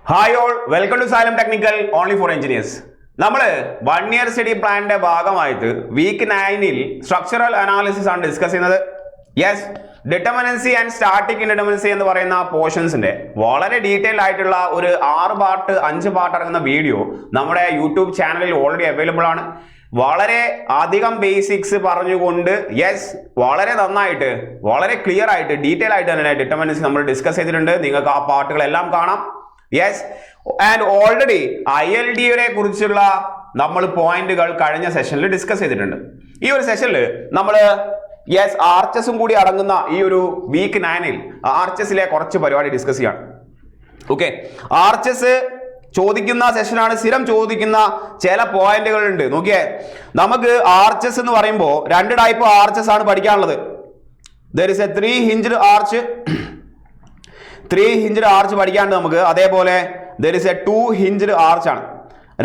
Hi all, welcome to Xylem technical only for engineers. നമ്മൾ 1 year study പ്ലാനിന്റെ ഭാഗമായിട്ട് week 9-ൽ സ്ട്രക്ചറൽ അനാലിസിസ് ആണ് ഡിസ്കസ് ചെയ്യുന്നത്. Yes, determinacy and static indeterminacy എന്ന് പറയുന്ന പോർഷൻസിന്റെ വളരെ ഡീറ്റെയിൽ ആയിട്ടുള്ള ഒരു 5 പാർട്ട് അടങ്ങുന്ന വീഡിയോ നമ്മുടെ യൂട്യൂബ് ചാനലിൽ ഓൾറെഡി അവൈലബിൾ ആണ്. വളരെ അധികം ബേസിക്സ് പറഞ്ഞുകൊണ്ട് വളരെ നന്നായിട്ട് വളരെ ക്ലിയർ ആയിട്ട് ഡീറ്റെയിൽ ആയിട്ട് തന്നെ ഡിറ്റർമിനൻസി നമ്മൾ ഡിസ്കസ് ചെയ്തിട്ടുണ്ട്. നിങ്ങൾക്ക് ആ പാർട്ടുകളെല്ലാം കാണാം. ആൻഡ് ഓൾറെഡി ILDയെ കുറിച്ചുള്ള നമ്മൾ പോയിന്റുകൾ കഴിഞ്ഞ സെഷനിൽ ഡിസ്കസ് ചെയ്തിട്ടുണ്ട്. ഈ ഒരു സെഷനിൽ നമ്മൾ ആർച്ചസും കൂടി അടങ്ങുന്ന ഈ ഒരു വീക്ക് 9-ൽ ആർച്ചസിലെ കുറച്ച് പരിപാടി ഡിസ്കസ് ചെയ്യാണ്. ഓക്കെ, ആർച്ചസ് ചോദിക്കുന്ന സെഷനാണ്, സ്ഥിരം ചോദിക്കുന്ന ചില പോയിന്റുകൾ ഉണ്ട്. നോക്കിയേ, നമുക്ക് ആർച്ചസ് എന്ന് പറയുമ്പോൾ 2 ടൈപ്പ് ആർച്ചസ് ആണ് പഠിക്കാനുള്ളത്. There is A 3 hinged arch, 3 hinged arch പഠിക്കാനുണ്ട് നമുക്ക്. അതേപോലെ there is A 2 hinged arch ആണ്.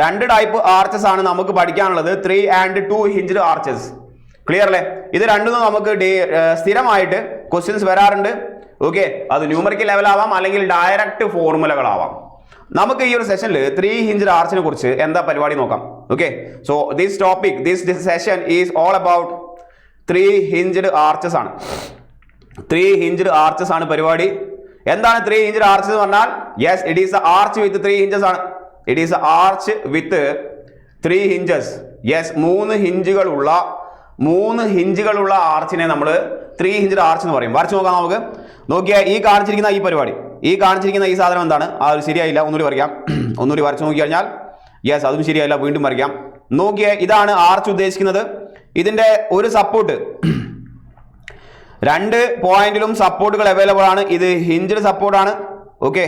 2 ടൈപ്പ് ആർച്ചസ് ആണ് നമുക്ക് പഠിക്കാനുള്ളത്, 3 and 2 hinged ആർച്ചസ്. ക്ലിയർ അല്ലേ? ഇത് രണ്ടും നമുക്ക് സ്ഥിരമായിട്ട് ക്വസ്റ്റ്യൻസ് വരാറുണ്ട്. ഓക്കെ, അത് ന്യൂമറിക്കൽ ലെവൽ ആവാം അല്ലെങ്കിൽ ഡയറക്റ്റ് ഫോർമുലകളാവാം. നമുക്ക് ഈ ഒരു സെഷനിൽ 3 hinged ആർച്ചിനെ കുറിച്ച് എന്താ പരിപാടി നോക്കാം. Okay, so this session is all about 3 hinged arches ആണ്. 3 hinged ആർച്ചസ് ആണ് പരിപാടി. എന്താണ് 3 hinged ആർച്ച് എന്ന് പറഞ്ഞാൽ? Yes, it is arch with 3 hinges ആണ്. It is arch with 3 hinges. Yes, 3 ഹിഞ്ചുകളുള്ള ആർച്ചിനെ നമ്മൾ 3 hinged ആർച്ച് എന്ന് പറയും. വരച്ചു നോക്കാം നമുക്ക്. നോക്കിയാൽ ഈ കാണിച്ചിരിക്കുന്ന ഈ പരിപാടി, ഈ കാണിച്ചിരിക്കുന്ന ഈ സാധനം എന്താണ്? അത് ശരിയായില്ല, ഒന്നുകൂടി വരയ്ക്കാം. ഒന്നുകൂടി വരച്ചു നോക്കി കഴിഞ്ഞാൽ യെസ്, അതും ശരിയായില്ല, വീണ്ടും വരയ്ക്കാം. നോക്കിയേ, ഇതാണ് ആർച്ച് ഉദ്ദേശിക്കുന്നത്. ഇതിന്റെ ഒരു സപ്പോർട്ട് 2 പോയിന്റിലും സപ്പോർട്ടുകൾ അവൈലബിൾ ആണ്. ഇത് ഹിഞ്ച്ഡ് സപ്പോർട്ടാണ്. ഓക്കെ,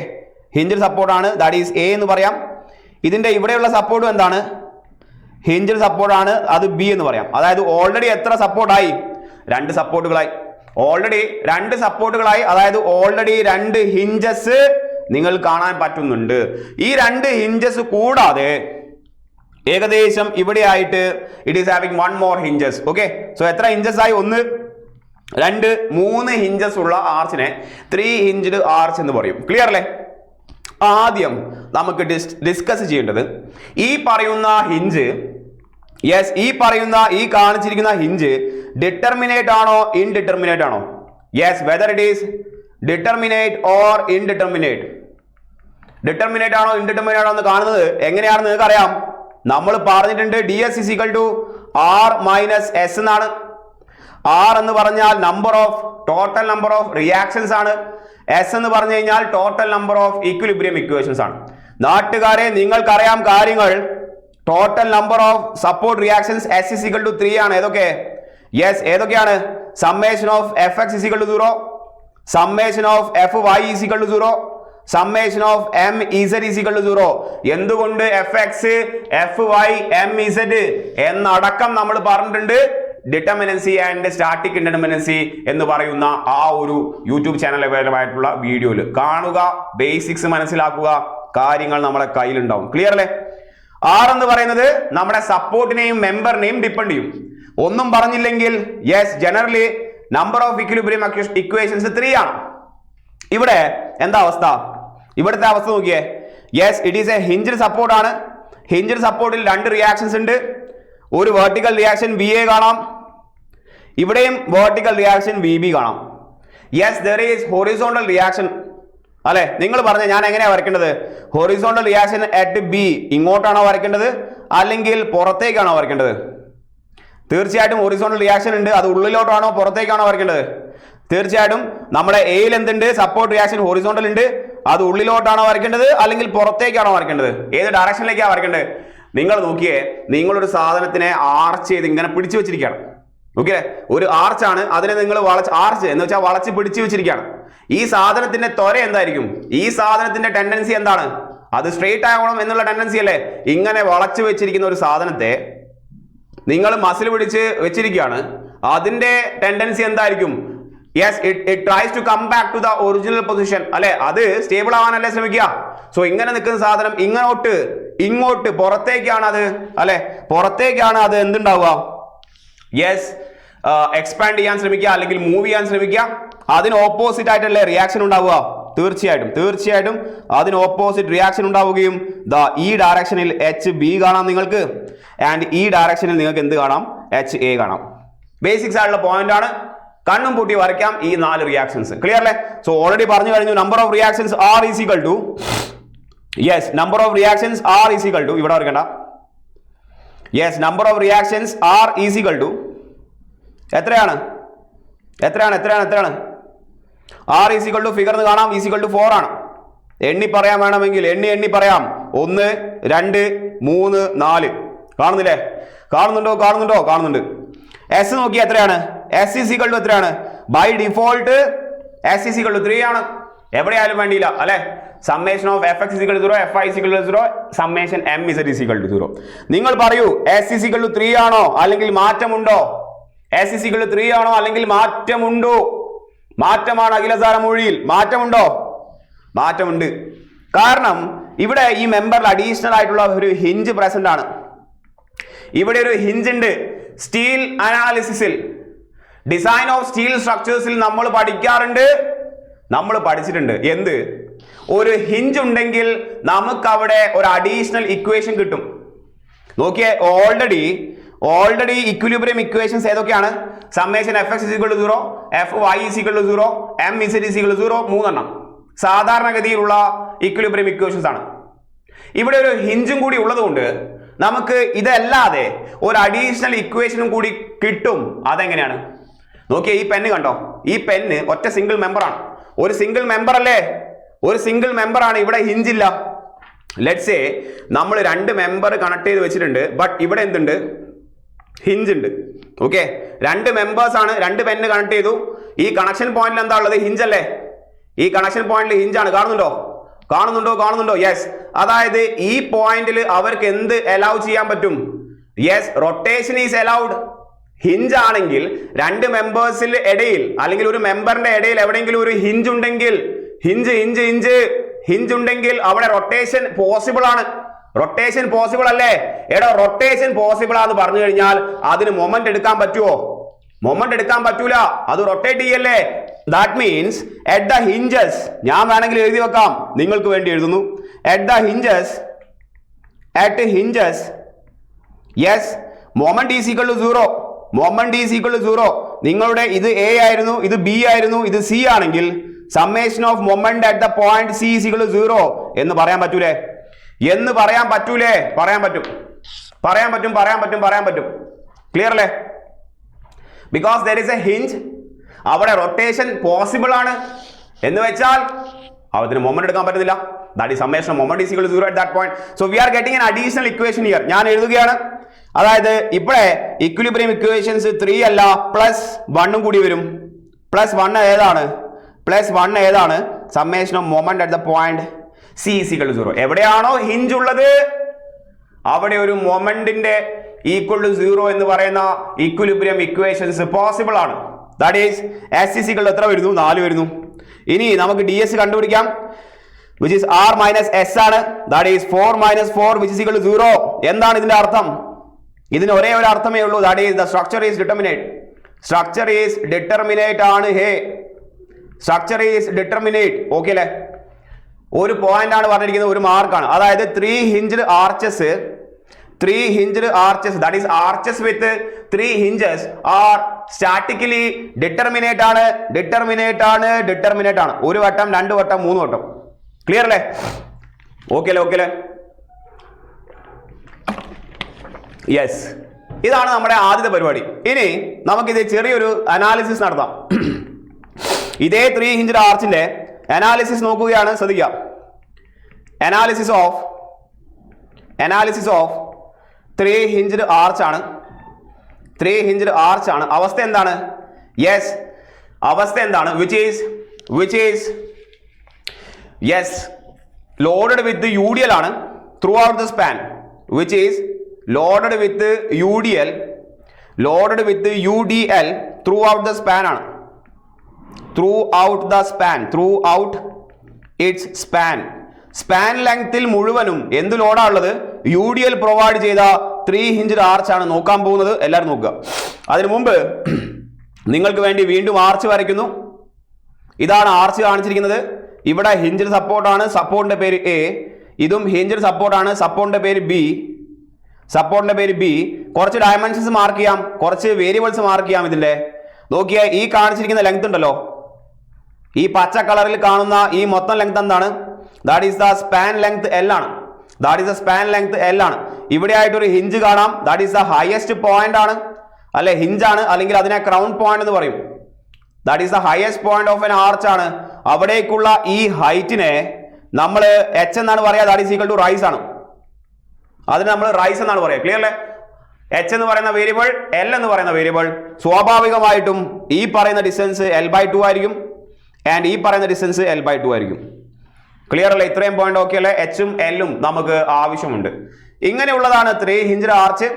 ഹിഞ്ച്ഡ് സപ്പോർട്ടാണ്, ദാറ്റ് ഈസ് എ എന്ന് പറയാം. ഇതിന്റെ ഇവിടെയുള്ള സപ്പോർട്ടും എന്താണ്? ഹിഞ്ച്ഡ് സപ്പോർട്ടാണ്, അത് ബി എന്ന് പറയാം. അതായത് ഓൾറെഡി എത്ര സപ്പോർട്ടായി? 2 സപ്പോർട്ടുകളായി. ഓൾറെഡി 2 സപ്പോർട്ടുകളായി, അതായത് ഓൾറെഡി 2 ഹിഞ്ചസ് നിങ്ങൾ കാണാൻ പറ്റുന്നുണ്ട്. ഈ 2 ഹിഞ്ചസ് കൂടാതെ ഏകദേശം ഇവിടെ ആയിട്ട് it is having 1 more hinges. Okay, so എത്ര ഹിഞ്ചസ് ആയി? 1, 2, 3 ഹിഞ്ചസ് ഉള്ള ആർച്ചിനെ 3 hinged ആർച്ച് എന്ന് പറയും. ക്ലിയർ അല്ലേ? ആദ്യം നമുക്ക് ഡിസ്കസ് ചെയ്യേണ്ടത് ഈ പറയുന്ന ഹിഞ്ച്, ഈ കാണിച്ചിരിക്കുന്ന ഹിഞ്ച് ഡിറ്റർമിനേറ്റ് ആണോ ഇൻഡിറ്റർമിനേറ്റ് ആണോ? Yes, whether it is determinate or indeterminate. Determinate ആണോ ഇൻഡിറ്റർമിനേറ്റ് ആണോ എന്ന് കാണുന്നത് എങ്ങനെയാണെന്ന് നിങ്ങൾക്ക് അറിയാം. നമ്മൾ പറഞ്ഞിട്ടുണ്ട് DS = R - S എന്നാണ്. R എന്ന് പറഞ്ഞാൽ ടോട്ടൽ നമ്പർ ഓഫ് റിയാക്ഷൻസ് ആണ്. S എന്ന് പറഞ്ഞു കഴിഞ്ഞാൽ total number of equilibrium equations ആണ്. നാട്ടുകാരെ, നിങ്ങൾക്കറിയാം കാര്യങ്ങൾ. Total number of support reactions S = 3 ആണ്. ഏതൊക്കെ? യെസ്, ഏതൊക്കെയാണ്? Summation of Fx = 0, summation of Fy = 0, summation of Mz = 0. എന്തുകൊണ്ട് Fx, Fy, Mz എന്നടക്കം നമ്മൾ പറഞ്ഞിട്ടുണ്ട് ഡിറ്റർമിനൻസി ആൻഡ് സ്റ്റാറ്റിക് ഇൻഡിറ്റർമിനൻസി എന്ന് പറയുന്ന ആ ഒരു യൂട്യൂബ് ചാനൽ അവൈലബിൾ ആയിട്ടുള്ള വീഡിയോയിൽ കാണുക. ബേസിക്സ് മനസ്സിലാക്കുക, കാര്യങ്ങൾ നമ്മളെ കയ്യിലുണ്ടാവും. ക്ലിയർ അല്ലേ? R എന്ന് പറയുന്നത് നമ്മുടെ സപ്പോർട്ടിനെയും മെമ്പറിനെയും ഡിപ്പെൻഡ് ചെയ്യും. ഒന്നും പറഞ്ഞില്ലെങ്കിൽ yes, generally number of equilibrium equations 3 ആണ്. ഇവിടെ എന്താ അവസ്ഥ? ഇവിടുത്തെ അവസ്ഥ നോക്കിയേ. Yes, it is A hinged support ആണ്. ഹിഞ്ച്ഡ് സപ്പോർട്ടിൽ 2 റിയാക്ഷൻസ് ഉണ്ട്. ഒരു വെർട്ടിക്കൽ റിയാക്ഷൻ VA കാണാം, ഇവിടെയും വെർട്ടിക്കൽ റിയാക്ഷൻ VB കാണാം. Yes, there is horizontal reaction അല്ലെ? നിങ്ങൾ പറഞ്ഞ ഞാൻ എങ്ങനെയാ വരയ്ക്കേണ്ടത്? ഹൊറിസോണ്ടൽ റിയാക്ഷൻ അറ്റ് B ഇങ്ങോട്ടാണോ വരയ്ക്കേണ്ടത് അല്ലെങ്കിൽ പുറത്തേക്കാണോ വരയ്ക്കേണ്ടത്? തീർച്ചയായിട്ടും ഹൊറിസോണ്ടൽ റിയാക്ഷൻ ഉണ്ട്, അത് ഉള്ളിലോട്ടാണോ പുറത്തേക്കാണോ വരയ്ക്കേണ്ടത്? തീർച്ചയായിട്ടും നമ്മുടെ എയിൽ എന്തുണ്ട്? സപ്പോർട്ട് റിയാക്ഷൻ ഹൊറിസോണ്ടൽ ഉണ്ട്, അത് ഉള്ളിലോട്ടാണോ വരയ്ക്കേണ്ടത് അല്ലെങ്കിൽ പുറത്തേക്കാണോ വരയ്ക്കേണ്ടത്? ഏത് ഡയറക്ഷനിലേക്കാണ് വരയ്ക്കേണ്ടത്? നിങ്ങൾ നോക്കിയേ, നിങ്ങളൊരു സാധനത്തിനെ ആർച്ച് ചെയ്ത് ഇങ്ങനെ പിടിച്ചു വെച്ചിരിക്കുകയാണ്. ഓക്കെ, ഒരു ആർച്ചാണ്, അതിനെ നിങ്ങൾ ആർച്ച് എന്ന് വെച്ചാൽ വളച്ച് പിടിച്ചു വെച്ചിരിക്കുകയാണ്. ഈ സാധനത്തിന്റെ ത്വര എന്തായിരിക്കും? ഈ സാധനത്തിന്റെ ടെൻഡൻസി എന്താണ്? അത് സ്ട്രെയിറ്റ് ആവണം എന്നുള്ള ടെൻഡൻസി അല്ലേ? ഇങ്ങനെ വളച്ചു വെച്ചിരിക്കുന്ന ഒരു സാധനത്തെ നിങ്ങൾ മസിൽ പിടിച്ച് വെച്ചിരിക്കുകയാണ്, അതിന്റെ ടെൻഡൻസി എന്തായിരിക്കും? Yes, it tries to come back to the original position അല്ലെ? അത് സ്റ്റേബിൾ ആവാനല്ലേ ശ്രമിക്കുക. സോ ഇങ്ങനെ നിൽക്കുന്ന സാധനം ഇങ്ങോട്ട് പുറത്തേക്കാണ് അത് അല്ലെ? പുറത്തേക്കാണ് അത് എന്തുണ്ടാവുക? യെസ്, എക്സ്പാൻഡ് ചെയ്യാൻ ശ്രമിക്കുക അല്ലെങ്കിൽ മൂവ് ചെയ്യാൻ ശ്രമിക്കുക. അതിന് ഓപ്പോസിറ്റ് ആയിട്ടുള്ള റിയാക്ഷൻ ഉണ്ടാവുക. തീർച്ചയായിട്ടും അതിന് ഓപ്പോസിറ്റ് റിയാക്ഷൻ ഉണ്ടാവുകയും ദാ ഈ ഡയറക്ഷനിൽ HB കാണാം നിങ്ങൾക്ക്, ആൻഡ് ഈ ഡയറക്ഷനിൽ നിങ്ങൾക്ക് എന്ത് കാണാം, HA കാണാം. ബേസിക്സ് ആയിട്ടുള്ള പോയിന്റ് ആണ്, കണ്ണും പൂട്ടി വരയ്ക്കാം ഈ 4 റിയാക്ഷൻസ്. ക്ലിയർ അല്ലേ? സോ ഓൾറെഡി പറഞ്ഞു കഴിഞ്ഞു number of reactions R is equal to, yes number of reactions R is equal to, ഇവിടെ വരയ്ക്കണ്ട, yes number of reactions R is equal to എത്രയാണ് R is equal to figure കാണാം, is equal to 4 ആണ്. എണ്ണി പറയാൻ വേണമെങ്കിൽ എണ്ണി പറയാം, 1 2 3 4 കാണുന്നില്ലേ, കാണുന്നുണ്ട്. എസ് നോക്കി എത്രയാണ്, എസ് ഈസ് ഈക്വൽ ടു എത്രയാണ്, by default S is equal to 3 ആണ്, എവിടെയായാലും വേണ്ടിയില്ല അല്ലെ. Summation of F X equal to 0, F I equal to 0, summation M Z equal to 0. നിങ്ങൾ പറയൂ എസ് ഈക്വൽ ടു 3 ആണോ അല്ലെങ്കിൽ മാറ്റമുണ്ടോ, എസ് ഈക്വൽ ടു 3 ആണോ അല്ലെങ്കിൽ മാറ്റമുണ്ടോ, മാറ്റമാണ് അഖിലസാര മൊഴിയിൽ, മാറ്റമുണ്ട്. കാരണം ഇവിടെ ഈ മെമ്പറിൽ അഡീഷണൽ ആയിട്ടുള്ള ഒരു ഹിഞ്ച് പ്രസന്റ് ആണ്. ഇവിടെ ഒരു ഹിഞ്ച് ഉണ്ട്. സ്റ്റീൽ അനാലിസിസിൽ, ഡിസൈൻ ഓഫ് സ്റ്റീൽ സ്ട്രക്ചേഴ്സിൽ നമ്മൾ പഠിച്ചിട്ടുണ്ട് എന്ത്, ഒരു ഹിഞ്ച് ഉണ്ടെങ്കിൽ നമുക്ക് അവിടെ ഒരു അഡീഷണൽ ഇക്വേഷൻ കിട്ടും. നോക്കിയേ, ഓൾറെഡി ഇക്വിലിബ്രിയം ഇക്വേഷൻസ് ഏതൊക്കെയാണ്, summation F X equal to 0, F Y equal to 0, M Z equal to 0, 3 എണ്ണം സാധാരണഗതിയിലുള്ള ഇക്വിലിബ്രിയം ഇക്വേഷൻസ് ആണ്. ഇവിടെ ഒരു ഹിഞ്ചും കൂടി ഉള്ളതുകൊണ്ട് നമുക്ക് ഇതല്ലാതെ ഒരു അഡീഷണൽ ഇക്വേഷനും കൂടി കിട്ടും. അതെങ്ങനെയാണ് നോക്കിയേ, ഈ പെന്ന് കണ്ടോ, ഈ പെന്ന് ഒറ്റ സിംഗിൾ മെമ്പറാണ്, ഒരു സിംഗിൾ മെമ്പർ അല്ലേ, ഒരു സിംഗിൾ മെമ്പർ ആണ്, ഇവിടെ ഹിഞ്ച് ഇല്ല. ലെറ്റ്സ് സേ നമ്മൾ 2 മെമ്പർ കണക്ട് ചെയ്ത് വെച്ചിട്ടുണ്ട്, ബട്ട് ഇവിടെ എന്തുണ്ട്, ഹിഞ്ച് ഉണ്ട്. ഓക്കെ, 2 മെമ്പേഴ്സ് ആണ്, 2 പെന്ന് കണക്ട് ചെയ്തു. ഈ കണക്ഷൻ പോയിന്റിൽ എന്താ ഉള്ളത്, ഹിഞ്ച് അല്ലേ, ഈ കണക്ഷൻ പോയിന്റിൽ ഹിഞ്ചാണ്, കാണുന്നുണ്ടോ, യെസ്. അതായത് ഈ പോയിന്റിൽ അവർക്ക് എന്ത് അലൗ ചെയ്യാൻ പറ്റും, yes rotation is allowed. Hinge ആണെങ്കിൽ 2 മെമ്പേഴ്സിൽ ഇടയിൽ അല്ലെങ്കിൽ ഒരു മെമ്പറിന്റെ ഇടയിൽ എവിടെയെങ്കിലും ഒരു ഹിഞ്ച് ഉണ്ടെങ്കിൽ, ഹിഞ്ച് ഉണ്ടെങ്കിൽ അവിടെ റൊട്ടേഷൻ പോസിബിൾ ആണ്. റൊട്ടേഷൻ പോസിബിൾ അല്ലേ, എടോ റൊട്ടേഷൻ പോസിബിൾ ആണെന്ന് പറഞ്ഞു കഴിഞ്ഞാൽ അതിന് മൊമെന്റ് എടുക്കാൻ പറ്റുമോ, മൊമെന്റ് എടുക്കാൻ പറ്റൂല, അത് റൊട്ടേറ്റ് ചെയ്യല്ലേ. That means at the hinges, ഞാൻ വേണമെങ്കിൽ എഴുതി വെക്കാം, നിങ്ങൾക്ക് വേണ്ടി എഴുതുന്നു, at hinges yes moment is equal to 0, നിങ്ങളുടെ ഇത് എ ആയിരുന്നു, ഇത് ബി ആയിരുന്നു, ഇത് സി ആണെങ്കിൽ summation of moment at the point C is equal to 0 എന്ന് പറയാൻ പറ്റൂലേ, പറയാൻ പറ്റും. ക്ലിയർ അല്ലേ? Because there is a hinge, അവിടെ റൊട്ടേഷൻ പോസിബിൾ ആണ് എന്ന് വെച്ചാൽ അതിന് മൊമെന്റ് എടുക്കാൻ പറ്റുന്നില്ല. That is summation of moment is equal to 0 at that point. So we are getting an additional equation here. ഞാൻ എഴുതുകയാണ്. അതായത് ഇവിടെ ഇക്വിലിബ്രിയം ഇക്വേഷൻസ് 3 അല്ല +1 കൂടി വരും. +1 ഏതാണ്, summation of moment at the point C is equal to 0. എവിടെയാണോ hinge ഉള്ളത് അവിടെ ഒരു മൊമെന്റിന്റെ ഈക്വൽ ടു 0 എന്ന് പറയുന്ന ഇക്വിലിബ്രിയം ഇക്വേഷൻസ് പോസിബിൾ ആണ്. That is S is equal to എത്ര വരുന്നു, 4 വരുന്നു. ഇനി നമുക്ക് ഡി എസ് കണ്ടുപിടിക്കാം, which is r minus s ആണ്. that is 4 minus 4 which is equal to 0. എന്താണ് ഇതിന്റെ അർത്ഥം? ഇതിന് ഒരേ ഒരു അർത്ഥമേ ഉള്ളൂ, that is the structure is determinate. structure is determinate ആണ്. ഹേ structure is determinate. ഓക്കെ അല്ലേ? ഒരു പോയിന്റ് ആണ് പറഞ്ഞിരിക്കുന്നത്, ഒരു മാർക്കാണ്. അതായത് 3 hinged arches that is arches with 3 hinges are statically determinate ആണ്. ഒരു വട്ടം, 2 വട്ടം, 3 വട്ടം. ക്ലിയർ അല്ലേ? ഓക്കെ അല്ലേ? യെസ്, ഇതാണ് നമ്മുടെ ആദ്യത്തെ പരിപാടി. ഇനി നമുക്കിത് ചെറിയൊരു അനാലിസിസ് നടത്താം. ഇതേ 3 hinged ആർച്ചിന്റെ അനാലിസിസ് നോക്കുകയാണ്, ശ്രദ്ധിക്കുക. അനാലിസിസ് ഓഫ് 3 hinged ആർച്ച് ആണ്. 3 hinged ആർച്ച് ആണ്. അവസ്ഥ എന്താണ്? യെസ്, അവസ്ഥ എന്താണ്? which is yes loaded with the UDL ആണ് throughout the span, which is loaded with the UDL throughout the span ആണ്. throughout its span ലെങ്ത്തിൽ മുഴുവനും എന്ത് ലോഡാ ഉള്ളത്? UDL പ്രൊവൈഡ് ചെയ്ത 3 hinged ആർച്ച് ആണ് നോക്കാൻ പോകുന്നത്. എല്ലാവരും നോക്കുക. അതിനു മുമ്പ് നിങ്ങൾക്ക് വേണ്ടി വീണ്ടും ആർച്ച് വരയ്ക്കുന്നു. ഇതാണ് ആർച്ച് കാണിച്ചിരിക്കുന്നത്. ഇവിടെ ഹിഞ്ച്ഡ് സപ്പോർട്ടാണ്, സപ്പോർട്ടിന്റെ പേര് എ. ഇതും ഹിഞ്ച്ഡ് സപ്പോർട്ടാണ്, സപ്പോർട്ടിന്റെ പേര് ബി. സപ്പോർട്ടിന്റെ പേര് ബി. കുറച്ച് ഡയമെൻഷൻസ് മാർക്ക് ചെയ്യാം, കുറച്ച് വേരിയബിൾസ് മാർക്ക് ചെയ്യാം. ഇതിന്റെ നോക്കിയാൽ ഈ കാണിച്ചിരിക്കുന്ന ലെങ്ത് ഉണ്ടല്ലോ, ഈ പച്ച കളറിൽ കാണുന്ന ഈ മൊത്തം ലെങ്ത് എന്താണ്? That is the span length L ആണ്. That is the span length L ആണ്. ഇവിടെ ആയിട്ടൊരു ഹിഞ്ച് കാണാം, that is the highest point ആണ്, അല്ലെ ഹിഞ്ചാണ്, അല്ലെങ്കിൽ അതിനെ ക്രൗൺ പോയിന്റ് എന്ന് പറയും. That is the highest point of an arch ആണ്. അവിടേക്കുള്ള ഈ ഹൈറ്റിനെ നമ്മൾ എച്ച് എന്നാണ് പറയുക. That is equal to rise ആണ്. അതിന് നമ്മൾ റൈസ് എന്നാണ് പറയുക. ക്ലിയർ അല്ലേ? എച്ച് എന്ന് പറയുന്ന വേരിയബിൾ, എൽ എന്ന് പറയുന്ന വേരിയബിൾ. സ്വാഭാവികമായിട്ടും ഈ പറയുന്ന ഡിസ്റ്റൻസ് L/2 ആയിരിക്കും, ആൻഡ് ഈ പറയുന്ന ഡിസ്റ്റൻസ് L/2 ആയിരിക്കും. ക്ലിയർ അല്ലേ? ഇത്രയും പോയിന്റ് ഓക്കെ അല്ലേ? എച്ചും എല്ലും നമുക്ക് ആവശ്യമുണ്ട്. ഇങ്ങനെയുള്ളതാണ് 3 ഹിഞ്ച്ഡ് ആർച്ച്.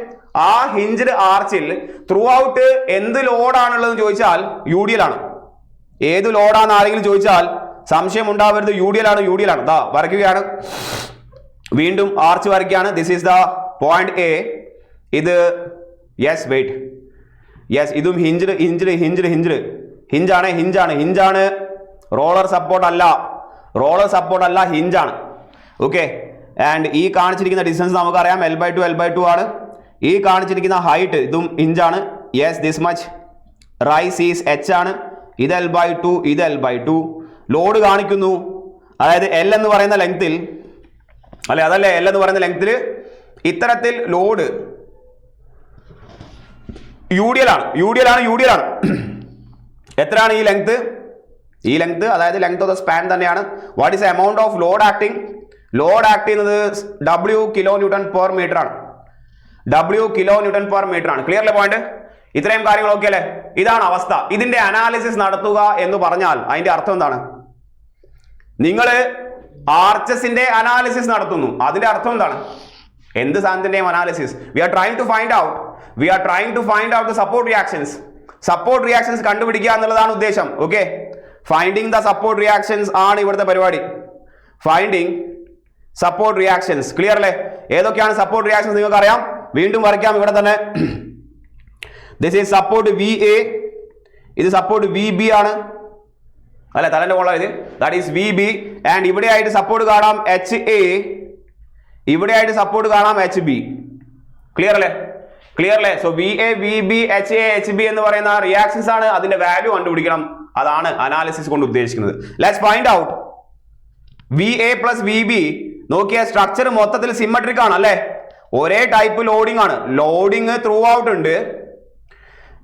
ആ ഹിഞ്ച്ഡ് ആർച്ചിൽ ത്രൂ ഔട്ട് എന്ത് ലോഡാണുള്ളതെന്ന് ചോദിച്ചാൽ UDL ആണ്. ഏത് ലോഡാന്ന് ആരെങ്കിലും ചോദിച്ചാൽ സംശയം ഉണ്ടാവരുത്, UDL ആണ്, UDL ആണ്. ദാ വരയ്ക്കുകയാണ്, വീണ്ടും ആർച്ച് വരയ്ക്കുകയാണ്. This is the point A. ഇത് യെസ് വെയിറ്റ്, യെസ് ഇതും ഹിഞ്ച്ഡ് ഹിഞ്ച്ഡ് ഹിഞ്ച്ഡ് ഹിഞ്ച്ഡ് ഹിഞ്ചാണ്, ഹിഞ്ചാണ്, ഹിഞ്ചാണ്. റോളർ സപ്പോർട്ട് അല്ല, റോളർ സപ്പോർട്ട് അല്ല, ഹിഞ്ചാണ്. ഓക്കെ. ആൻഡ് ഈ കാണിച്ചിരിക്കുന്ന ഡിസ്റ്റൻസ് നമുക്കറിയാം L/2 ആണ്. ഈ കാണിച്ചിരിക്കുന്ന ഹൈറ്റ് ഇതും ഹിഞ്ചാണ്. Yes this much. Rise is H ആണ്. ഇത് L/2, ഇത് L/2. ലോഡ് കാണിക്കുന്നു, അതായത് എൽ എന്ന് പറയുന്ന ലെങ്ത്തിൽ, അല്ലെ അതല്ലേ എൽ എന്ന് പറയുന്ന ലെങ്ത്തിൽ ഇത്തരത്തിൽ ലോഡ് UDL ആണ്, UDL ആണ്, UDL ആണ്. എത്രയാണ് ഈ ലെങ്ത്? ഈ ലെങ്ത് അതായത് ലെങ്ത് ഓഫ് ദ സ്പാൻ തന്നെയാണ്. What is amount of load acting? Load act ചെയ്യുന്നത് W kN/m ആണ്. W kN/m ആണ്. ക്ലിയർ അല്ലേ പോയിന്റ്? ഇത്രയും കാര്യങ്ങളൊക്കെ അല്ലേ? ഇതാണ് അവസ്ഥ. ഇതിന്റെ അനാലിസിസ് നടത്തുക എന്ന് പറഞ്ഞാൽ അതിന്റെ അർത്ഥം എന്താണ്? നിങ്ങൾ ആർച്ചസിന്റെ അനാലിസിസ് നടത്തുന്നു, അതിന്റെ അർത്ഥം എന്താണ്? എന്ത് സാധനത്തിന്റെയും analysis? We are trying to find out the support reactions. Support reactions കണ്ടുപിടിക്കുക എന്നുള്ളതാണ് ഉദ്ദേശം. Okay. Finding the support reactions ആണ് ഇവിടുത്തെ പരിപാടി. Finding support reactions. ക്ലിയർ അല്ലേ? ഏതൊക്കെയാണ് സപ്പോർട്ട് റിയാക്ഷൻസ് നിങ്ങൾക്ക് അറിയാം. വീണ്ടും വരയ്ക്കാം ഇവിടെ തന്നെ. ദിസ് ഈസ് സപ്പോർട്ട് VA, ഇത് സപ്പോർട്ട് VB ആണ്, അല്ലെ തലന്റെ കോള ഇത്. That is VB. ആൻഡ് ഇവിടെ ആയിട്ട് സപ്പോർട്ട് കാണാം HA, ഇവിടെ ആയിട്ട് സപ്പോർട്ട് കാണാം HB. ക്ലിയർ അല്ലേ? ക്ലിയർ അല്ലേ? So VA, VB, HA, HB എന്ന് പറയുന്ന റിയാക്ഷൻസ് ആണ്. അതിന്റെ വാല്യൂ കണ്ടുപിടിക്കണം. അതാണ് അനാലിസിസ് കൊണ്ട് ഉദ്ദേശിക്കുന്നത്. Let's find out. VA plus VB നോക്കിയ സ്ട്രക്ചർ മൊത്തത്തിൽ സിമ്മട്രിക് ആണ്, അല്ലെ? ഒരേ ടൈപ്പ് ലോഡിംഗ് ആണ്. ലോഡിംഗ് ത്രൂ ഔട്ട് ഉണ്ട്.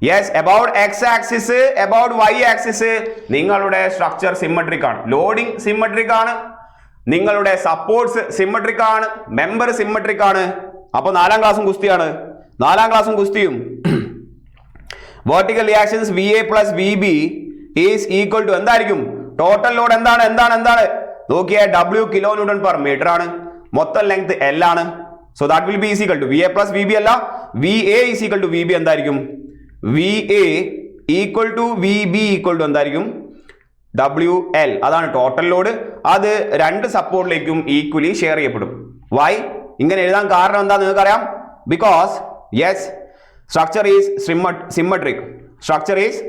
Yes, about X axis, about Y axis നിങ്ങളുടെ സ്ട്രക്ചർ സിമ്മട്രിക് ആണ്. ലോഡിംഗ് സിമ്മട്രിക് ആണ്, നിങ്ങളുടെ സപ്പോർട്ട്സ് സിമ്മട്രിക് ആണ്, മെമ്പർ സിമ്മട്രിക് ആണ്. അപ്പൊ 4ാം ക്ലാസ്സും ഗുസ്തിയാണ്. 4ാം ക്ലാസ്സും ഗുസ്തിയും. Vertical reactions VA plus VB is equal to എന്തായിരിക്കും? ടോട്ടൽ ലോഡ് എന്താണ്? നോക്കിയാൽ W kN/m ആണ്. മൊത്തം ലെങ്ത് L ആണ്. So that will be is equal to VA plus VB അല്ല, VA is equal to VB എന്തായിരിക്കും? VA equal to VB equal to എന്തായിരിക്കും? WL. അതാണ് ടോട്ടൽ ലോഡ്. അത് 2 സപ്പോർട്ടിലേക്കും ഈക്വലി ഷെയർ ചെയ്യപ്പെടും. വൈ ഇങ്ങനെ എഴുതാൻ കാരണം എന്താ നിങ്ങൾക്ക് അറിയാം? Because yes structure is symmetric. Structure is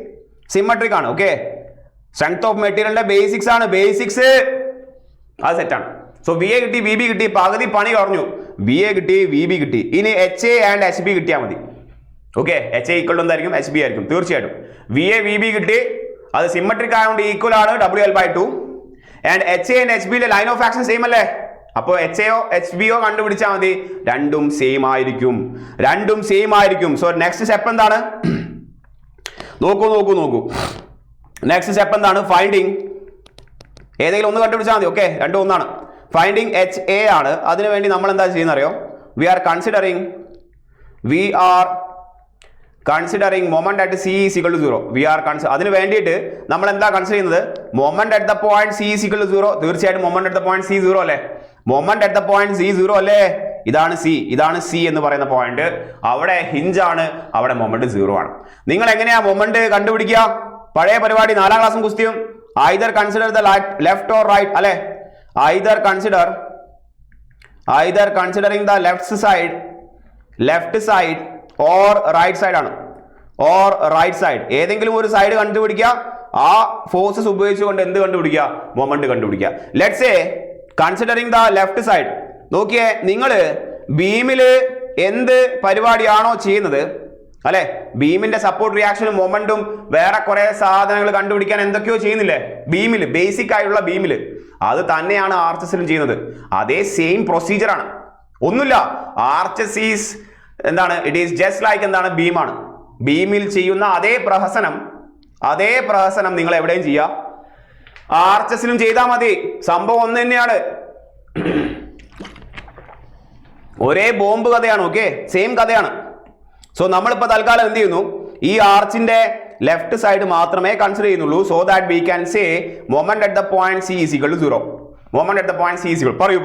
symmetric ആണ്. ഓക്കെ. സ്ട്രെങ്ത് ഓഫ് മെറ്റീരിയലിന്റെ ബേസിക്സ് ആണ്. ബേസിക്സ് അത് സെറ്റാണ്. സോ VA കിട്ടി, VB കിട്ടി, പകുതി പണി കുറഞ്ഞു. VA കിട്ടി, VB കിട്ടി. ഇനി HA ആൻഡ് HB കിട്ടിയാൽ മതി. ഓക്കെ. HA ഈക്വൽ ടു എന്തായിരിക്കും? HB ആയിരിക്കും തീർച്ചയായിട്ടും. VA, VB കിട്ടി, അത് സിമ്മട്രിക് ആയതുകൊണ്ട് ഈക്വൽ ആണ് WL/2. And HA and HB line of action same അല്ലേ? അപ്പോൾ HAയോ HBയോ കണ്ടുപിടിച്ചാൽ മതി. രണ്ടും സെയിം ആയിരിക്കും. സോ നെക്സ്റ്റ് സ്റ്റെപ്പ് എന്താണ്? നോക്കൂ. നെക്സ്റ്റ് സ്റ്റെപ്പ് എന്താണ്? ഫൈൻഡിങ്. ഏതെങ്കിലും ഒന്ന് കണ്ടുപിടിച്ചാൽ മതി. ഓക്കെ, രണ്ടും ഒന്നാണ്. ഫൈൻഡിങ് HA ആണ്. അതിനുവേണ്ടി നമ്മൾ എന്താ ചെയ്യുന്ന അറിയോ? We are considering moment at C is equal to 0. അതിന് വേണ്ടിയിട്ട് നമ്മൾ എന്താ കൺസിഡർ ചെയ്യുന്നത്? Moment at the point C is equal to 0. തീർച്ചയായിട്ടും moment at the point C 0 അല്ലേ? Moment at the point C 0 അല്ലേ? ഇതാണ് C എന്ന് പറയുന്ന പോയിന്റ്. അവിടെ ഹിഞ്ച് ആണ്, അവിടെ മൊമെന്റ് 0 ആണ്. നിങ്ങൾ എങ്ങനെയാ മൊമെന്റ് കണ്ടുപിടിക്കുക? പഴയ പരിപാടി 4ാം ക്ലാസ്സും ഗുസ്തിയും. Either consider the left or right, അല്ലെ? Either considering the left side or right side ആണ്. ഏതെങ്കിലും ഒരു സൈഡ് കണ്ടുപിടിക്കുക, ആ ഫോഴ്സസ് ഉപയോഗിച്ചുകൊണ്ട് എന്ത് കണ്ടുപിടിക്കുക? മൊമെന്റ് കണ്ടുപിടിക്കുക. Let's say considering the left side. നോക്കിയേ, നിങ്ങൾ ബീമിൽ എന്ത് പരിപാടിയാണോ ചെയ്യുന്നത്, അല്ലെ, ബീമിന്റെ സപ്പോർട്ട് റിയാക്ഷനും മൊമെന്റും വേറെ കുറെ സാധനങ്ങൾ കണ്ടുപിടിക്കാൻ എന്തൊക്കെയോ ചെയ്യുന്നില്ലേ ബീമിൽ, ബേസിക് ആയിട്ടുള്ള ബീമിൽ, അത് തന്നെയാണ് ആർച്ചസിലും ചെയ്യുന്നത്. അതേ സെയിം പ്രൊസീജിയർ ആണ്. ഒന്നുമില്ല, ആർച്ചസ് ഈസ് എന്താണ്, ഇറ്റ് ഈസ് ജസ്റ്റ് ലൈക്ക് എന്താണ്, ബീമാണ്. ബീമിൽ ചെയ്യുന്ന അതേ പ്രഹസനം നിങ്ങൾ എവിടെയും ചെയ്യുക, ആർച്ചസിലും ചെയ്താൽ മതി. സംഭവം ഒന്ന് തന്നെയാണ്, ഒരേ ബോംബ് കഥയാണ്. ഓക്കെ, സെയിം കഥയാണ്. സോ നമ്മളിപ്പോൾ തൽക്കാലം എന്ത് ചെയ്യുന്നു, ഈ ആർച്ചിന്റെ ലെഫ്റ്റ് സൈഡ് മാത്രമേ കൺസിഡർ ചെയ്യുന്നുള്ളൂ. So that we can say moment at the point C is equal to 0. Moment at the point C is equal, പറയൂ.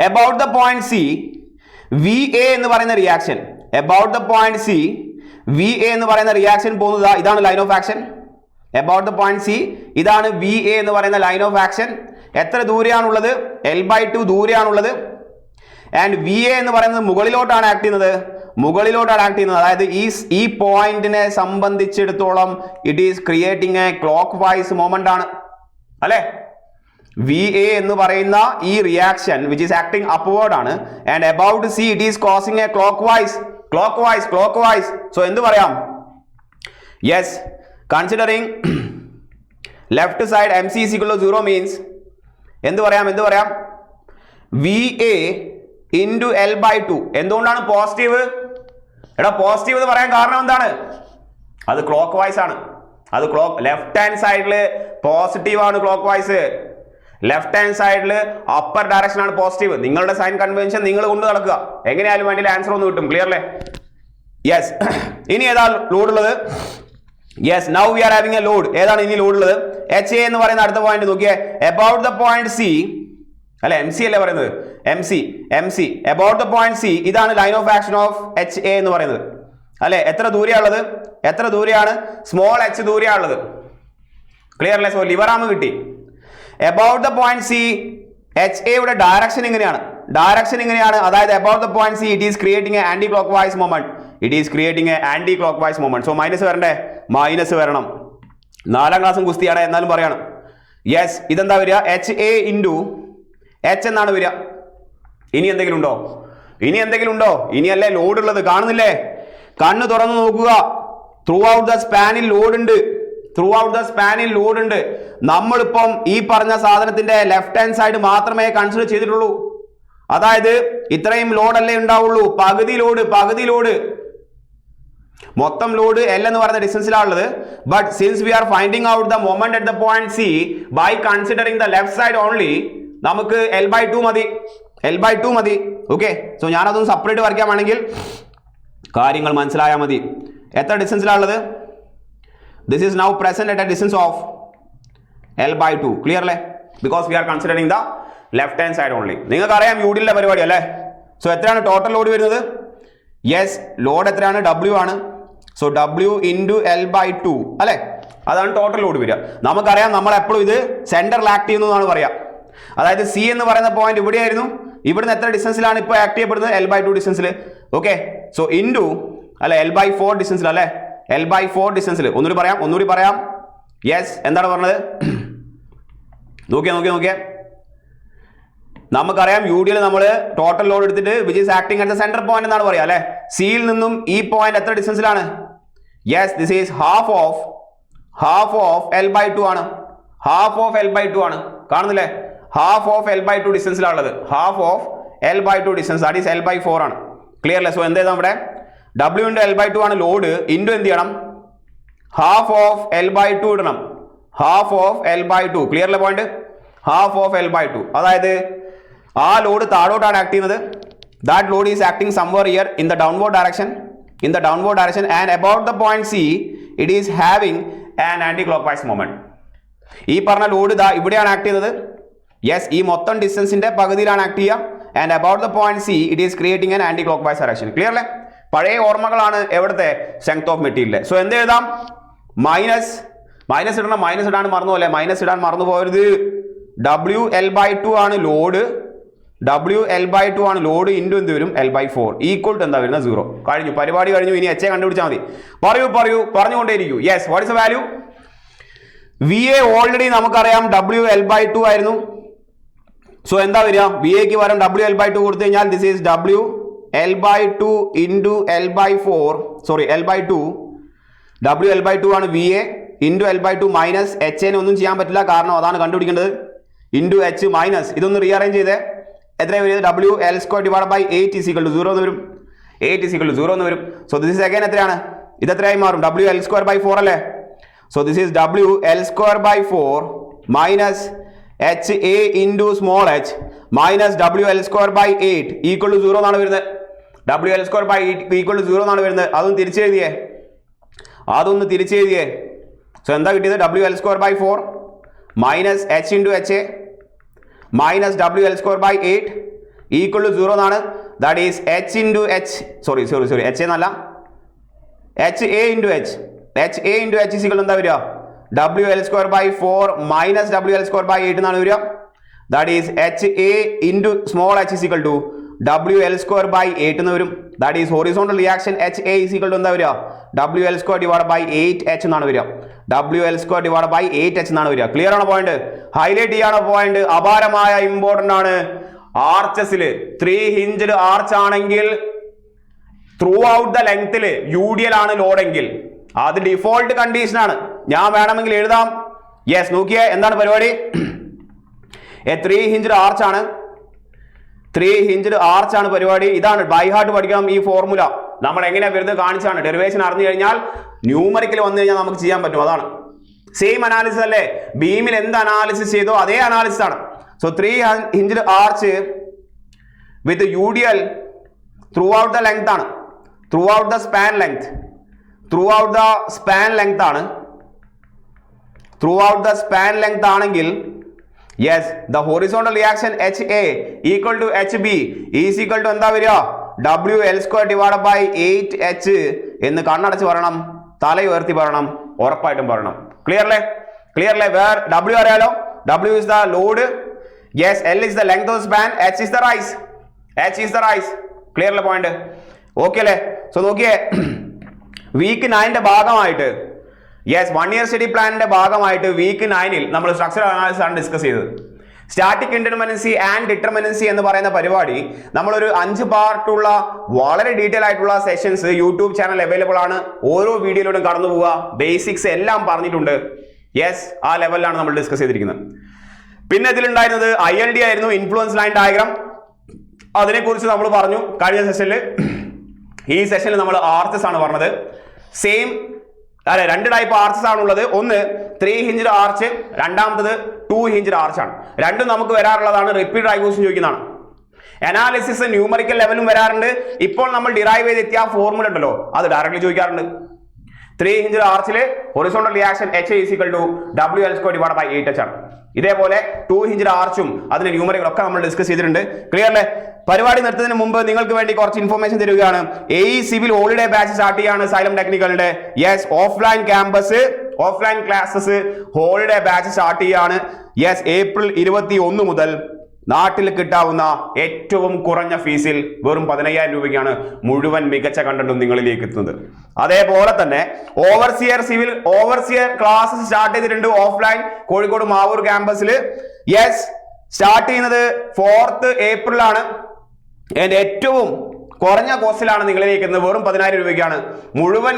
About the point C V A എന്ന് പറയുന്ന reaction, about the point C V A എന്ന് പറയുന്ന reaction പോകുന്നത് ഇതാണ് line of action. About the point C ഇതാണ് V A എന്ന് പറയുന്ന ലൈൻ ഓഫ് ആക്ഷൻ. എത്ര ദൂരെയാണുള്ളത്? L/2 ദൂരെയാണുള്ളത്. ആൻഡ് വി എ എന്ന് പറയുന്നത് മുകളിലോട്ടാണ് ആക്ട് ചെയ്യുന്നത്. അതായത് ഈ പോയിന്റിനെ സംബന്ധിച്ചിടത്തോളം it is creating a clock vice moment ആണ്, അല്ലെ? വി എ എന്ന് പറയുന്ന ഈ reaction which is acting upward ആണ്. And about C it is causing a clockwise. So എന്ത് പറയാം? Yes, considering left side M C is equal to 0 means എന്ത് പറയാം? V A into L/2. എന്തുകൊണ്ടാണ് positive? Positive എന്ന് പറയാൻ കാരണം എന്താണ്? അത് ക്ലോക്ക് വൈസ് ആണ്. അത് ലെഫ്റ്റ് ഹാൻഡ് സൈഡിൽ പോസിറ്റീവ് ആണ്, ക്ലോക്ക് വൈസ്. ലെഫ്റ്റ് ഹാൻഡ് സൈഡിൽ അപ്പർ ഡയറക്ഷൻ ആണ് പോസിറ്റീവ്. നിങ്ങളുടെ സൈൻ കൺവെൻഷൻ നിങ്ങൾ കൊണ്ട് നടക്കുക, എങ്ങനെയായാലും വേണ്ടിയില്ല ആൻസർ ഒന്ന് കിട്ടും. ക്ലിയർ അല്ലേ? യെസ്. ഇനി ഏതാ ലോഡ് ഉള്ളത്? Yes, now we are having A load. ഏതാണ് ഇനി ലോഡ് ഉള്ളത്? എച്ച് എ എന്ന് പറയുന്ന അടുത്ത പോയിന്റ് നോക്കിയേ. അബൌട്ട് ദ പോയിന്റ് സി, അല്ലെ എം സി അല്ലേ പറയുന്നത്, M C about the point C ഇതാണ് line of action of H A എന്ന് പറയുന്നത്, അല്ലെ? എത്ര ദൂരെയാണ്? സ്മോൾ എച്ച് ദൂരെയാണുള്ളത്. ക്ലിയർ അല്ലേ? സോ ലിവർ ആം കിട്ടി. About the point C H എയുടെ ഡയറക്ഷൻ ഇങ്ങനെയാണ്. അതായത് about the point C it is creating a anti clock vice moment. So minus വരണ്ടേ? മൈനസ് വരണം. 4ാം ക്ലാസ്സും കുസ്തിയാണ്, എന്നാലും പറയാണ്. യെസ്, ഇതെന്താ വരിക? എച്ച് എ ഇൻറ്റു എച്ച് എന്നാണ് വരിക. ഇനി എന്തെങ്കിലും ഉണ്ടോ? ഇനിയല്ലേ ലോഡ് ഉള്ളത്, കാണുന്നില്ലേ? കണ്ണ് തുറന്നു നോക്കുക. ത്രൂ ഔട്ട് ദ സ്പാനിൽ ലോഡ് ഉണ്ട്. നമ്മളിപ്പം ഈ പറഞ്ഞ സാധനത്തിന്റെ ലെഫ്റ്റ് ഹാൻഡ് സൈഡ് മാത്രമേ കൺസിഡർ ചെയ്തിട്ടുള്ളൂ. അതായത് ഇത്രയും ലോഡല്ലേ ഉണ്ടാവുള്ളൂ, പകുതി ലോഡ്. മൊത്തം ലോഡ് L എന്ന് പറയുന്ന ഡിസ്റ്റൻസിലാണുള്ളത്. But since we are finding out the moment at the point C by considering the left side only, നമുക്ക് L/2 മതി. ഓക്കെ, സോ ഞാനതൊന്ന് സെപ്പറേറ്റ് വരയ്ക്കാമാണെങ്കിൽ കാര്യങ്ങൾ മനസ്സിലായാൽ മതി. എത്ര ഡിസ്റ്റൻസിലാണുള്ളത്? This is now present at a distance of L/2. Clear അല്ലേ? Because we are considering the left hand side only. നിങ്ങൾക്ക് അറിയാം യൂഡിലെ പരിപാടി അല്ലേ? സോ എത്രയാണ് ടോട്ടൽ ലോഡ് വരുന്നത്? യെസ്, ലോഡ് എത്രയാണ്? W ആണ്. സോ W ഇൻറ്റു L/2, അല്ലെ? അതാണ് ടോട്ടൽ ലോഡ് വരിക. നമുക്കറിയാം, നമ്മൾ എപ്പോഴും ഇത് സെന്ററിൽ ആക്ട് ചെയ്യുന്നതാണ് പറയാം. അതായത് സി എന്ന് പറയുന്ന പോയിന്റ് ഇവിടെയായിരുന്നു. ഇവിടുന്ന് എത്ര ഡിസ്റ്റൻസിലാണ് ഇപ്പോൾ ആക്ട് ചെയ്യപ്പെടുന്നത്? L/2 ഡിസ്റ്റൻസിൽ. ഓക്കെ, സോ ഇൻറ്റു അല്ലെ L/4 ഡിസ്റ്റൻസിൽ, അല്ലെ? L/4 ഡിസ്റ്റൻസിൽ. ഒന്നുകൂടി പറയാം. യെസ്, എന്താണ് പറഞ്ഞത്? നോക്കിയേ. നമുക്കറിയാം യു ഡിയിൽ നമ്മൾ ടോട്ടൽ ലോഡ് എടുത്തിട്ട് which is acting at the centre point എന്നാണ് പറയാം, അല്ലെ? സിയിൽ നിന്നും ഈ പോയിന്റ് എത്ര ഡിസ്റ്റൻസിലാണ്? Yes, this is half of L/2 ആണ്. കാണുന്നില്ലേ? ഹാഫ് ഓഫ് L/2 ഡിസ്റ്റൻസിലാണുള്ളത്. ദാറ്റ് ഈസ് L/4 ആണ്. ക്ലിയർ അല്ലേ? സോ എന്ത് ചെയ്താൽ ഇവിടെ W ഇൻറ്റു L/2 ആണ് ലോഡ്. ഇൻറ്റു എന്ത് ചെയ്യണം? ഹാഫ് ഓഫ് L/2 ഇടണം. L/2. ക്ലിയർ അല്ലേ പോയിന്റ്? L/2. അതായത് ആ ലോഡ് താഴോട്ടാണ് ആക്ട് ചെയ്യുന്നത്. That load is acting somewhere here in the downward direction and about the point C it is having an anti clock vice moment. ഈ പറഞ്ഞ load ഇവിടെയാണ് act ചെയ്യുന്നത്. Yes, ഈ മൊത്തം ഡിസ്റ്റൻസിന്റെ പകുതിയിലാണ് ആക്ട് ചെയ്യുക. And about the point C it is creating an anticlockwise direction. Clear അല്ലേ? പഴയ ഓർമ്മകളാണ് എവിടുത്തെ? Strength of material. സോ എന്ത് എഴുതാം? മൈനസ് ഇടണം. മൈനസ് ഇടാൻ മറന്നു പോകരുത്. L/2 ആണ് ലോഡ്. L/2 ആണ് ലോഡ്. ഇൻറ്റു എന്ത് വരും? L/4 ഈക്വൽ ടു എന്താ വരുന്നത്? 0. പരിപാടി കഴിഞ്ഞു. ഇനി എച്ച് കണ്ടുപിടിച്ചാൽ മതി. പറയൂ പറഞ്ഞുകൊണ്ടേയിരിക്കൂ. Yes, what is the value? V A already നമുക്കറിയാം WL/2 ആയിരുന്നു. സോ എന്താ വരിക, വി എക്ക് പകരം WL/2 കൊടുത്തു കഴിഞ്ഞാൽ this is WL/2 into L/4 sorry L/2 WL/2 ആണ് V A into L/2 minus H എനെ ഒന്നും ചെയ്യാൻ പറ്റില്ല, കാരണം അതാണ് കണ്ടുപിടിക്കേണ്ടത്. ഇൻറ്റു എച്ച് മൈനസ് ഇതൊന്ന് റീഅറേഞ്ച് ചെയ്തേ, എത്രയാണ് വരുന്നത്, WL²/8 = 0 എന്ന് വരും. 8 = 0 എന്ന് വരും. സോ ദിസ് ഈസ് അഗൈൻ എത്രയാണ്, ഇത് എത്രയായി മാറും, WL²/4 അല്ലേ. So this is WL²/4 minus HA into small h minus WL²/8 = 0 എന്നാണ് വരുന്നത്. WL²/8 = 0 എന്നാണ് വരുന്നത്. അതൊന്ന് തിരിച്ചെഴുതിയേ. സോ എന്താ കിട്ടിയത്, WL²/4 minus h into HA minus WL²/8 = 0 എന്നാണ്. That is h into h sorry h എന്നല്ല, HA ഇൻറ്റു h = എന്താ വരിക, WL²/4 മൈനസ് WL²/8 എന്നാണ് വരിക. That is HA into small h = WL²/8 എന്ന് വരും. That is horizontal reaction HA = എന്താ വരിക, WL²/8H എന്നാണ് വരിക. WL²/8H എന്നാണ് വരിക. ക്ലിയർ ആണ് പോയിന്റ്, ഹൈലൈറ്റ് ചെയ്യാണ് പോയിന്റ്, അപാരമായ ഇമ്പോർട്ടന്റ് ആണ്. ആർച്ചസിൽ 3 ഹിഞ്ച്ഡ് ആർച്ച് ആണെങ്കിൽ ത്രൂ ഔട്ട് ദ ലെങ്ത്തിൽ UDL ആണ് ലോഡെങ്കിൽ അത് ഡിഫോൾട്ട് കണ്ടീഷൻ ആണ്. ഞാൻ വേണമെങ്കിൽ എഴുതാം. യെസ്, നോക്കിയേ എന്താണ് പരിപാടി, 3 ഹിഞ്ച്ഡ് ആർച്ച് ആണ്, 3 ഹിഞ്ച്ഡ് ആർച്ച് ആണ് പരിപാടി. ഇതാണ് ബൈ ഹാർട്ട് പഠിക്കണം ഈ ഫോർമുല. നമ്മൾ എങ്ങനെയാ വരുന്നത് കാണിച്ചാണ്. ഡെറിവേഷൻ അറിഞ്ഞു കഴിഞ്ഞാൽ ന്യൂമറിക്കൽ വന്നു കഴിഞ്ഞാൽ നമുക്ക് ചെയ്യാൻ പറ്റും. അതാണ് സെയിം അനാലിസിസ് അല്ലേ, ബീമിൽ എന്ത് അനാലിസിസ് ചെയ്തോ അതേ അനാലിസിസ് ആണ്. So 3 hinged arch with UDL throughout the length ആണ്, throughout the span length ആണ്, throughout the span length ആണെങ്കിൽ yes the horizontal reaction HA = HB = എന്താ വരിക, WL²/8H എന്ന് കണ്ണടച്ച് പറയണം, തല ഉയർത്തി പറയണം, ഉറപ്പായിട്ടും പറയണം. ക്ലിയർ അല്ലേ വേർ W അറിയാലോ, W is the load, yes, L is the length of the span, H is the rise. Clear അല്ലേ പോയിന്റ്, ഓക്കെ അല്ലേ. സോ നോക്കിയേ, വീക്ക് 9ന്റെ ഭാഗമായിട്ട് യെസ് 1 ഇയർ സ്റ്റഡി പ്ലാനിന്റെ ഭാഗമായിട്ട് വീക്ക് 9ൽ നമ്മൾ സ്ട്രക്ചറൽ അനാലിസിസ് ആണ് ഡിസ്കസ് ചെയ്തത്. സ്റ്റാറ്റിക് ഇൻഡിറ്റർമിനൻസി ആൻഡ് ഡിറ്റർമിനൻസി എന്ന് പറയുന്ന പരിപാടി നമ്മളൊരു 5 പാർട്ടുള്ള വളരെ ഡീറ്റെയിൽ ആയിട്ടുള്ള സെഷൻസ് യൂട്യൂബ് ചാനൽ അവൈലബിൾ ആണ്. ഓരോ വീഡിയോയിലൂടെ കടന്നു പോവുക, ബേസിക്സ് എല്ലാം പറഞ്ഞിട്ടുണ്ട്. യെസ്, ആ ലെവലിലാണ് നമ്മൾ ഡിസ്കസ് ചെയ്തിരിക്കുന്നത്. പിന്നെ ഇതിലുണ്ടായിരുന്നത് ILD ആയിരുന്നു, ഇൻഫ്ലുവൻസ് ലൈൻ ഡയഗ്രാം. അതിനെക്കുറിച്ച് നമ്മൾ പറഞ്ഞു കഴിഞ്ഞ സെഷനിൽ. ഈ സെഷനിൽ നമ്മൾ ആർച്ചസ് ആണ് പറഞ്ഞത്. സെയിം അല്ലെ, 2 ടൈപ്പ് ആർച്ചസ് ആണുള്ളത്. ഒന്ന് 3 ഹിഞ്ച്ഡ് ആർച്ച്, രണ്ടാമത്തത് 2 ഹിഞ്ച്ഡ് ആർച്ച് ആണ്. രണ്ടും നമുക്ക് വരാറുള്ളതാണ്, റിപ്പീറ്റ് ആയി ക്വസ്റ്റ്യൻ ചോദിക്കുന്നതാണ്. അനാലിസിസ് ന്യൂമറിക്കൽ ലെവലും വരാറുണ്ട്. ഇപ്പോൾ നമ്മൾ ഡിറൈവ് ചെയ്തെത്തിയ ഫോർമുല ഉണ്ടല്ലോ, അത് ഡയറക്ട്ലി ചോദിക്കാറുണ്ട്. 3 ഹിഞ്ച്ഡ് ആർച്ചിൽ ഹൊറിസോണ്ടൽ റിയാക്ഷൻ HA = WL²/8H ആണ്. ഇതേപോലെ 2 ഹിഞ്ച്ഡ് ആർച്ചും അതിന്റെ ന്യൂമറിക്കൽ ഒക്കെ നമ്മൾ ഡിസ്കസ് ചെയ്തിട്ടുണ്ട്. ക്ലിയർ അല്ലേ. പരിപാടി നിർത്തുന്നതിന് മുമ്പ് നിങ്ങൾക്ക് വേണ്ടി കുറച്ച് ഇൻഫർമേഷൻ തരികയാണ്. AE civil holiday batch start ചെയ്യാണ് സൈലം ടെക്നിക്കലിന്റെ. Yes, offline campus, offline classes holiday batch start ചെയ്യാണ്. യെസ്, ഏപ്രിൽ 21 മുതൽ നാട്ടിൽ കിട്ടാവുന്ന ഏറ്റവും കുറഞ്ഞ ഫീസിൽ വെറും 15,000 രൂപയ്ക്കാണ് മുഴുവൻ മികച്ച കണ്ടന്റും നിങ്ങളിലേക്ക് എത്തുന്നത്. അതേപോലെ തന്നെ ഓവർസിയർ ക്ലാസ്സസ് സ്റ്റാർട്ട് ചെയ്തിട്ടുണ്ട് ഓഫ്ലൈൻ കോഴിക്കോട് മാവൂർ ക്യാമ്പസിൽ. യെസ്, സ്റ്റാർട്ട് ചെയ്യുന്നത് 4th ഏപ്രിലാണ്. ഏറ്റവും കുറഞ്ഞ കോസ്റ്റിലാണ് നിങ്ങളിലേക്ക് എത്തുന്നത്. വെറും 10,000 രൂപയ്ക്കാണ് മുഴുവൻ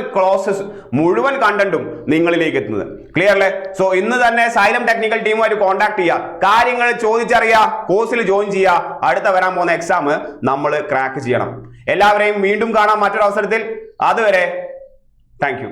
കണ്ടന്റും നിങ്ങളിലേക്ക് എത്തുന്നത്. ക്ലിയർ അല്ലേ. സോ ഇന്ന് തന്നെ സൈലം ടെക്നിക്കൽ ടീമുമായിട്ട് കോൺടാക്ട് ചെയ്യുക, കാര്യങ്ങൾ ചോദിച്ചറിയുക, കോഴ്സിൽ ജോയിൻ ചെയ്യുക. അടുത്ത വരാൻ പോകുന്ന എക്സാം നമ്മൾ ക്രാക്ക് ചെയ്യണം. എല്ലാവരെയും വീണ്ടും കാണാം മറ്റൊരു അവസരത്തിൽ. അതുവരെ താങ്ക് യു.